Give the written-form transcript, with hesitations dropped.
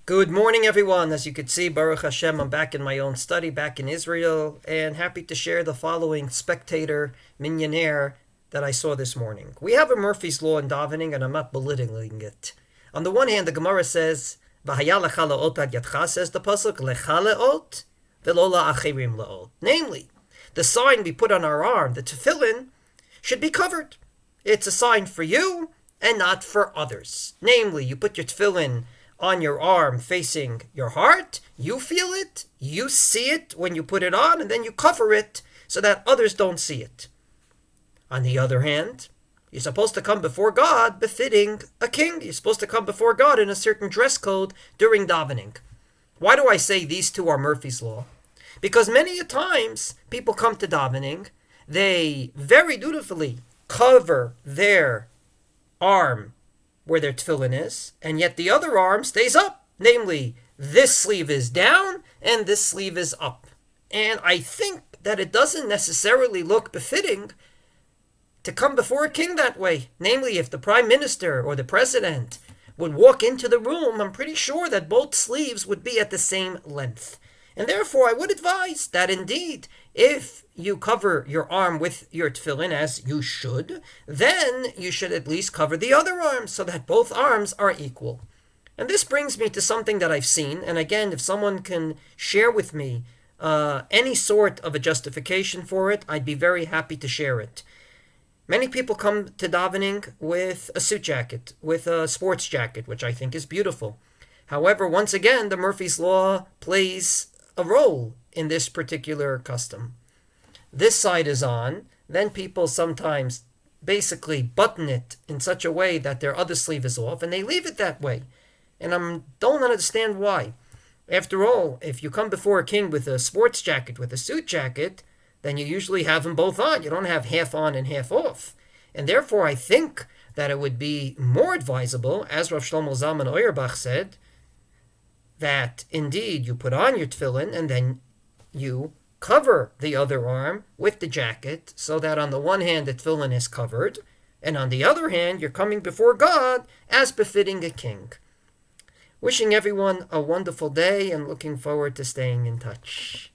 Good morning, everyone. As you can see, Baruch Hashem, I'm back in my own study, back in Israel, and happy to share the following Spectator Minyaner that I saw this morning. We have a Murphy's Law in Davening, and I'm not belittling it. On the one hand, the Gemara says, "V'haya lecha le'ot ad yadcha," says the pasuk, "lecha le'ot v'lo la'achirim le'ot." Namely, the sign we put on our arm, the tefillin, should be covered. It's a sign for you and not for others. Namely, you put your tefillin on your arm facing your heart, you feel it, you see it when you put it on, and then you cover it so that others don't see it. On the other hand, you're supposed to come before God befitting a king. You're supposed to come before God in a certain dress code during davening. Why do I say these two are Murphy's Law? Because many a times people come to davening, they very dutifully cover their arm where their tefillin is, and yet the other arm stays up. Namely, this sleeve is down and this sleeve is up. And I think that it doesn't necessarily look befitting to come before a king that way. Namely, if the prime minister or the president would walk into the room, I'm pretty sure that both sleeves would be at the same length. And therefore, I would advise that indeed, if you cover your arm with your tefillin, as you should, then you should at least cover the other arm so that both arms are equal. And this brings me to something that I've seen. And again, if someone can share with me any sort of a justification for it, I'd be very happy to share it. Many people come to davening with a suit jacket, with a sports jacket, which I think is beautiful. However, once again, the Murphy's Law plays a role in this particular custom. This side is on, then people sometimes basically button it in such a way that their other sleeve is off, and they leave it that way. And I don't understand why. After all, if you come before a king with a sports jacket, with a suit jacket, then you usually have them both on. You don't have half on and half off. And therefore, I think that it would be more advisable, as Rav Shlomo Zalman Auerbach said, that indeed you put on your tefillin and then you cover the other arm with the jacket so that on the one hand the tefillin is covered and on the other hand you're coming before God as befitting a king. Wishing everyone a wonderful day and looking forward to staying in touch.